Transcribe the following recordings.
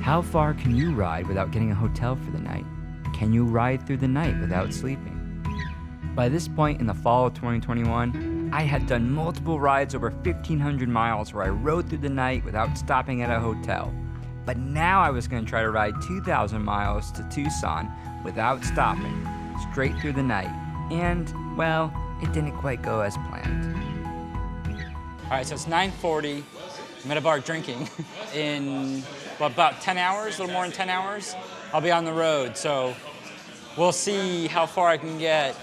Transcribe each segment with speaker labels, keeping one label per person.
Speaker 1: How far can you ride without getting a hotel for the night? Can you ride through the night without sleeping? By this point in the fall of 2021, I had done multiple rides over 1,500 miles where I rode through the night without stopping at a hotel. But now I was going to try to ride 2,000 miles to Tucson without stopping, straight through the night. And, well, it didn't quite go as planned. All right, so it's 9:40. I'm at a bar drinking. In about 10 hours, a little more than 10 hours, I'll be on the road. So we'll see how far I can get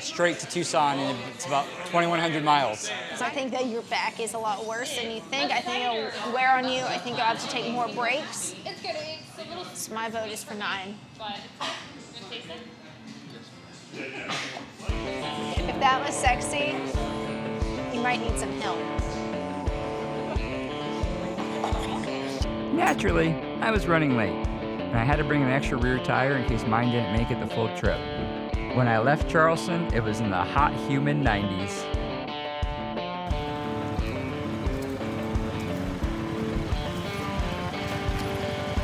Speaker 1: straight to Tucson, and it's about 2,100 miles.
Speaker 2: So I think that your back is a lot worse than you think. I think it'll wear on you. I think you'll have to take more breaks.
Speaker 3: It's good. It's a little.
Speaker 2: So my vote is for 9.
Speaker 3: But it's taste it?
Speaker 2: If that was sexy, you might need some help.
Speaker 1: Naturally, I was running late, and I had to bring an extra rear tire in case mine didn't make it the full trip. When I left Charleston, it was in the hot, humid 90s.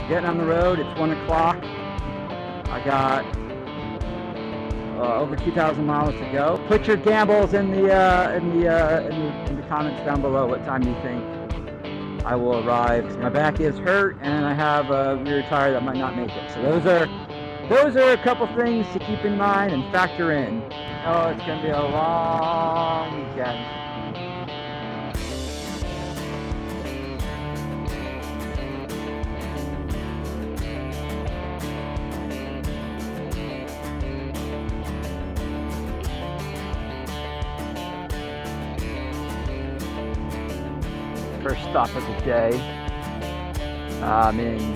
Speaker 1: Getting on the road, it's 1 o'clock. I got over 2,000 miles to go. Put your gambles in the comments down below what time you think I will arrive. My back is hurt, and I have a rear tire that might not make it. So those are a couple things to keep in mind and factor in. Oh, it's gonna be a long weekend. First stop of the day. I'm in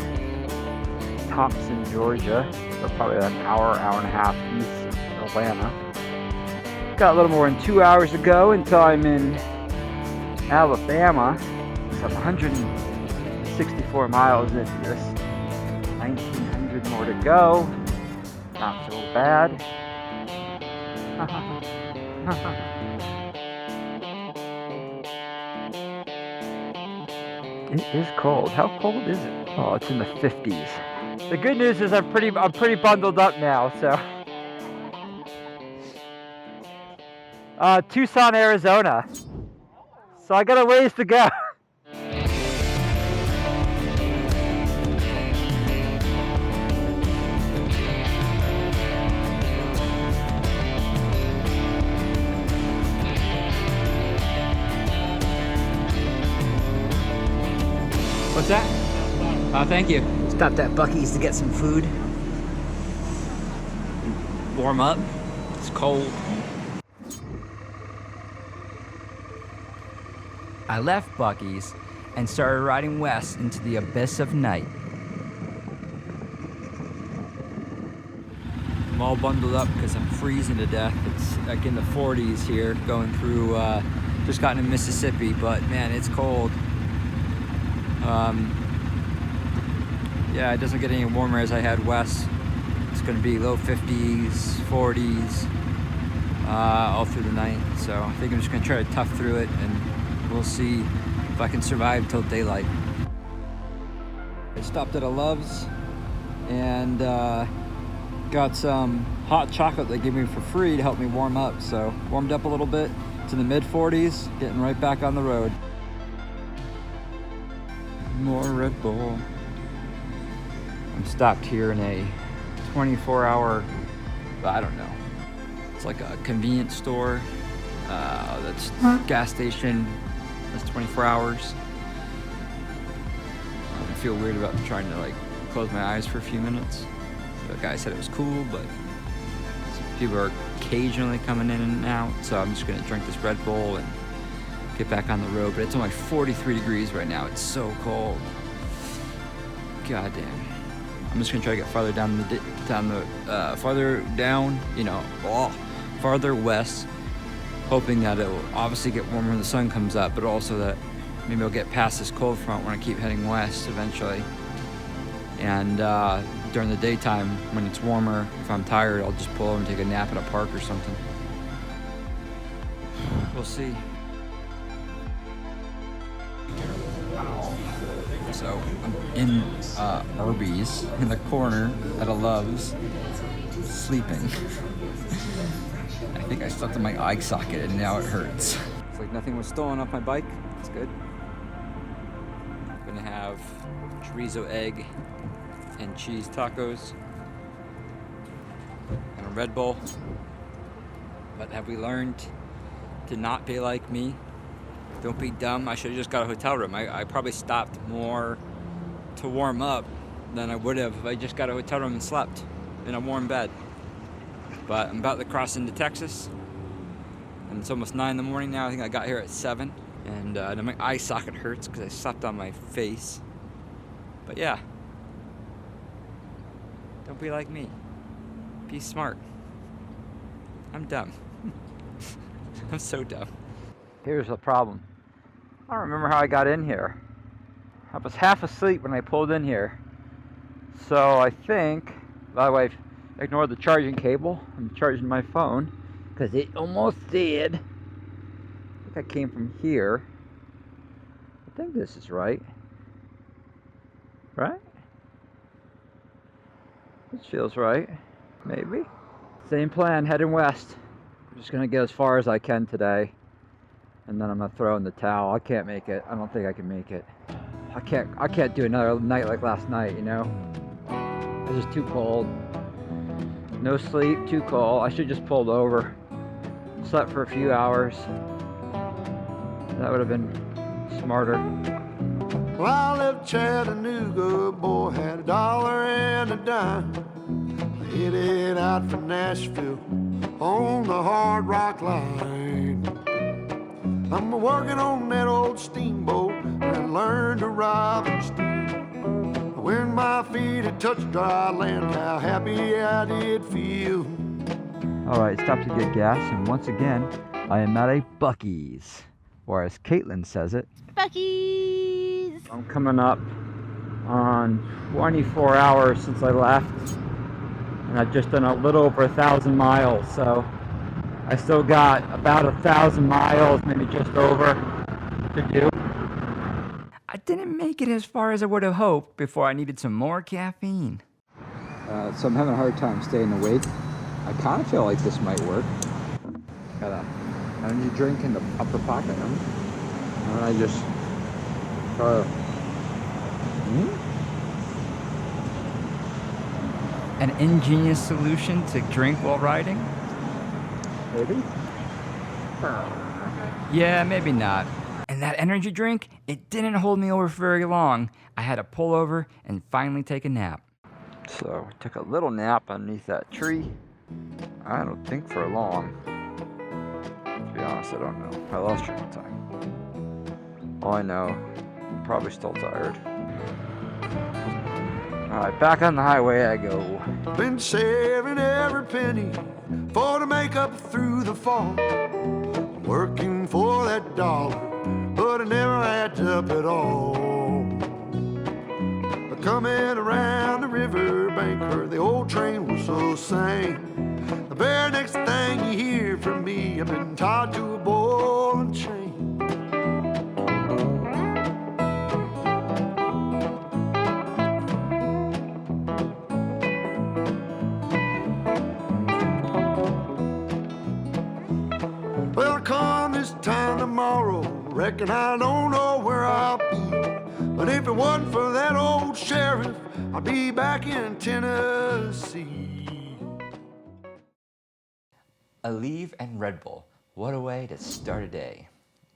Speaker 1: Thompson, Georgia. So probably an hour and a half east of Atlanta. Got a little more than 2 hours to go until I'm in Alabama. So I'm 164 miles into this. 1,900 more to go. Not so bad. It is cold. How cold is it? Oh, it's in the 50s. The good news is I'm pretty bundled up now, so. Tucson, Arizona. So I got a ways to go. What's that? Oh, thank you. Stopped at Buc-ee's to get some food. Warm up. It's cold. I left Buc-ee's and started riding west into the abyss of night. I'm all bundled up because I'm freezing to death. It's like in the 40s here, going through, just got into Mississippi, but man, it's cold. Yeah, it doesn't get any warmer as I head west. It's going to be low 50s, 40s, all through the night. So I think I'm just going to try to tough through it, and we'll see if I can survive till daylight. I stopped at a Love's and got some hot chocolate they gave me for free to help me warm up. So warmed up a little bit. It's in the mid 40s, getting right back on the road. More Red Bull. I'm stopped here in a 24-hour, I don't know. It's like a convenience store. That's gas station. That's 24 hours. I feel weird about trying to like close my eyes for a few minutes. The guy said it was cool, but people are occasionally coming in and out. So I'm just gonna drink this Red Bull and get back on the road. But it's only 43 degrees right now. It's so cold. God damn. I'm just gonna try to get farther farther west, hoping that it will obviously get warmer when the sun comes up, but also that maybe I'll get past this cold front when I keep heading west eventually. And during the daytime, when it's warmer, if I'm tired, I'll just pull over and take a nap at a park or something. We'll see. So I'm in Arby's in the corner at a Love's, sleeping. I think I slept on my eye socket and now it hurts. It's like nothing was stolen off my bike. That's good. I'm gonna have chorizo egg and cheese tacos and a Red Bull. But have we learned to not be like me? Don't be dumb. I should have just got a hotel room. I probably stopped more to warm up than I would have if I just got a hotel room and slept in a warm bed. But I'm about to cross into Texas, and it's almost 9 in the morning now. I think I got here at 7, and my eye socket hurts because I slept on my face. But yeah, don't be like me. Be smart. I'm dumb. I'm so dumb. Here's the problem. I don't remember how I got in here. I was half asleep when I pulled in here. So I think, by the way, ignore the charging cable. I'm charging my phone because it almost did. I think I came from here. I think this is right. Right? This feels right. Maybe. Same plan, heading west. I'm just gonna get as far as I can today, and then I'm gonna throw in the towel. I can't make it. I don't think I can make it. I can't do another night like last night, you know? It was just too cold. No sleep, too cold. I should just pulled over. Slept for a few hours. That would have been smarter.
Speaker 4: Well, I left Chattanooga, boy, had a dollar and a dime. Headed out for Nashville on the Hard Rock Line. I'm working on that old steamboat and learned to rob and steal. When my feet had touched dry land, how happy I did feel.
Speaker 1: Alright, stopped to get gas, and once again, I am at a Buc-ee's. Or as Caitlin says it,
Speaker 2: Buc-ee's!
Speaker 1: I'm coming up on 24 hours since I left. And I've just done a little over 1,000 miles, so I still got about 1,000 miles, maybe just over, to do. I didn't make it as far as I would have hoped before I needed some more caffeine. So I'm having a hard time staying awake. I kind of feel like this might work. Got an energy drink in the upper pocket, huh? And then I just try to... An ingenious solution to drink while riding? Maybe? Yeah, maybe not. And that energy drink, it didn't hold me over for very long. I had to pull over and finally take a nap. So I took a little nap underneath that tree. I don't think for long. To be honest, I don't know. I lost track of time. All I know, I'm probably still tired. Alright, back on the highway I go.
Speaker 4: Been saving every penny for to make up through the fall. Working for that dollar, but it never adds up at all. Coming around the riverbank, heard the old train whistle sing. The very next thing you hear from me, I've been tied to a ball and chain. Well, come this time tomorrow, reckon I don't know where I'll be. But if it wasn't for that old sheriff, I'd be back in Tennessee.
Speaker 1: A leave and Red Bull. What a way to start a day.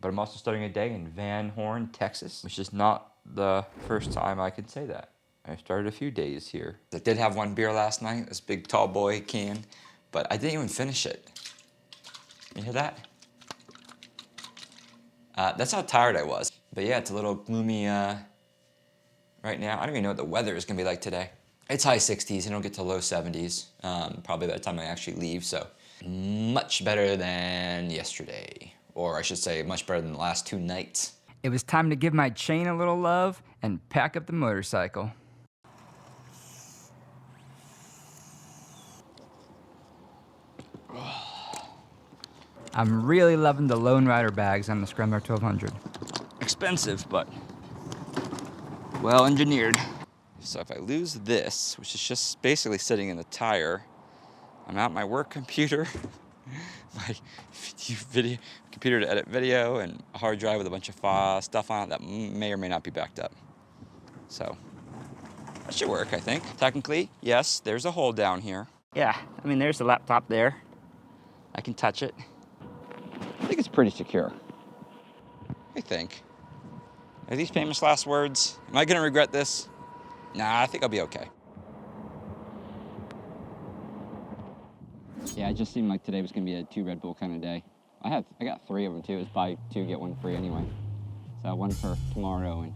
Speaker 1: But I'm also starting a day in Van Horn, Texas, which is not the first time I can say that. I started a few days here. I did have one beer last night, this big tall boy can, but I didn't even finish it. You hear that? That's how tired I was. But yeah, it's a little gloomy right now. I don't even know what the weather is gonna be like today. It's high 60s, it'll get to low 70s, probably by the time I actually leave, so much better than yesterday. Or I should say, much better than the last 2 nights. It was time to give my chain a little love and pack up the motorcycle. I'm really loving the Lone Rider bags on the Scrambler 1200. Expensive, but Well engineered. So if I lose this, which is just basically sitting in the tire, I'm at my work computer, my video computer to edit video, and a hard drive with a bunch of stuff on it that may or may not be backed up. So that should work, I think. Technically, yes, there's a hole down here. Yeah, I mean, there's the laptop there. I can touch it. I think it's pretty secure. I think. Are these famous last words? Am I gonna regret this? Nah, I think I'll be okay. Yeah, it just seemed like today was gonna be a 2 Red Bull kind of day. I got 3 of them too. It's buy 2, get 1 free anyway. So 1 for tomorrow and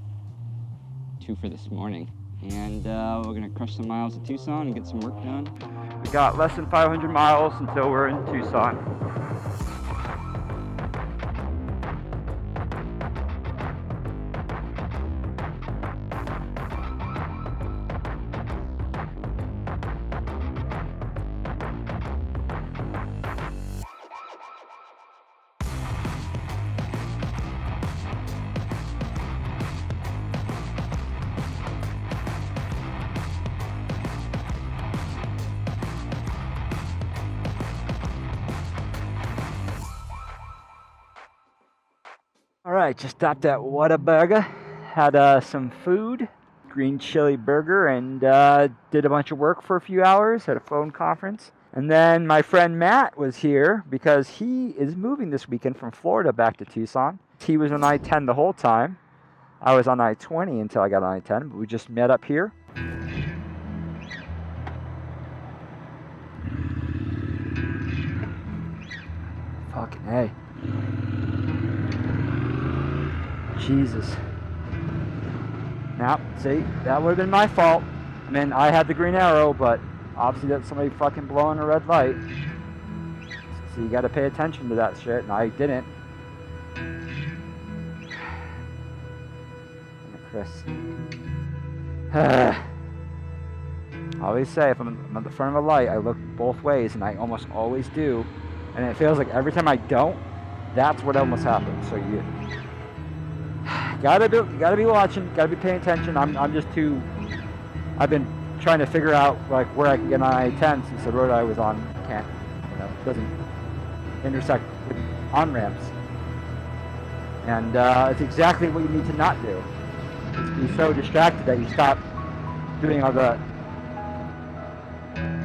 Speaker 1: 2 for this morning. And we're gonna crush some miles at Tucson and get some work done. We got less than 500 miles until we're in Tucson. All right, just stopped at Whataburger, had some food, green chili burger, and did a bunch of work for a few hours, had a phone conference. And then my friend Matt was here because he is moving this weekend from Florida back to Tucson. He was on I-10 the whole time. I was on I-20 until I got on I-10, but we just met up here. Fucking A. Jesus. Now, see, that would have been my fault. I mean, I had the green arrow, but obviously that's somebody fucking blowing a red light. So you gotta pay attention to that shit, and I didn't. Chris. I always say, if I'm at the front of a light, I look both ways, and I almost always do. And it feels like every time I don't, that's what almost happens. So you gotta be watching, gotta be paying attention. I'm just too. I've been trying to figure out like where I can get on I-10 since the road I was on can't, it doesn't intersect with on ramps. And it's exactly what you need to not do. It's be so distracted that you stop doing all the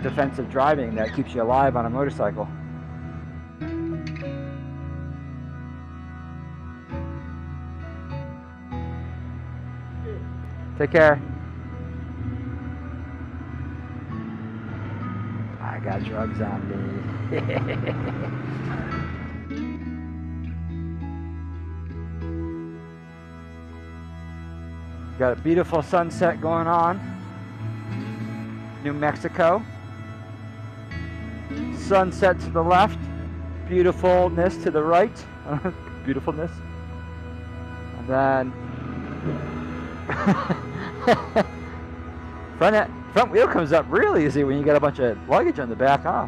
Speaker 1: defensive driving that keeps you alive on a motorcycle. Take care. I got drugs on me. Got a beautiful sunset going on. New Mexico. Sunset to the left. Beautifulness to the right. Beautifulness. And then front wheel comes up real easy when you got a bunch of luggage on the back, huh?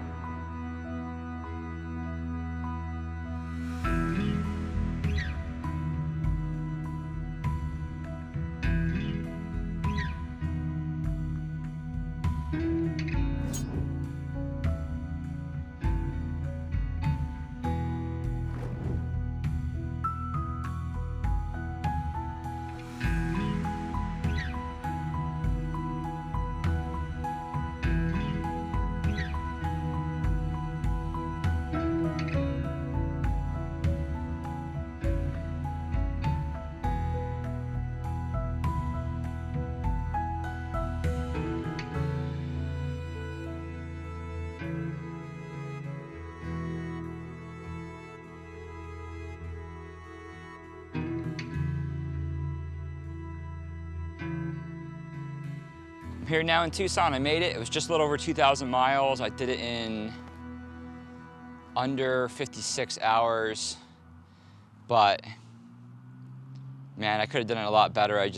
Speaker 1: I'm here now in Tucson. I made it. It was just a little over 2,000 miles. I did it in under 56 hours, but man, I could have done it a lot better.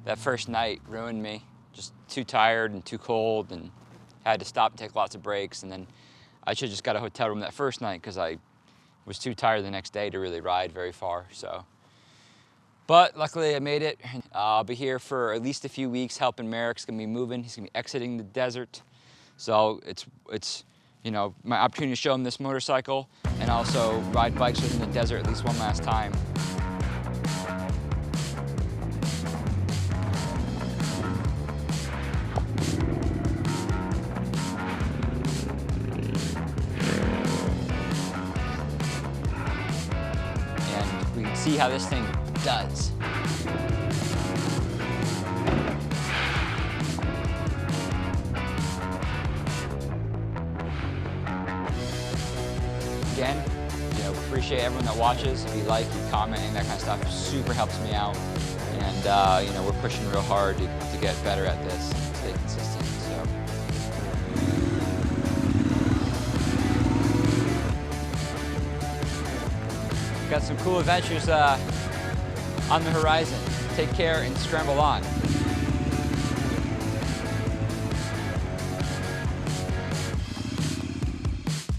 Speaker 1: That first night ruined me. Just too tired and too cold, and had to stop and take lots of breaks. And then I should have just got a hotel room that first night because I was too tired the next day to really ride very far. So But luckily I made it. I'll be here for at least a few weeks helping Merrick's gonna be moving. He's gonna be exiting the desert. So it's you know, my opportunity to show him this motorcycle and also ride bikes with him in the desert at least one last time. And we can see how this thing does. Again, you know, appreciate everyone that watches. If you like, you comment, and that kind of stuff super helps me out. And you know, we're pushing real hard to get better at this and stay consistent. So. Got some cool adventures on the horizon. Take care and scramble on.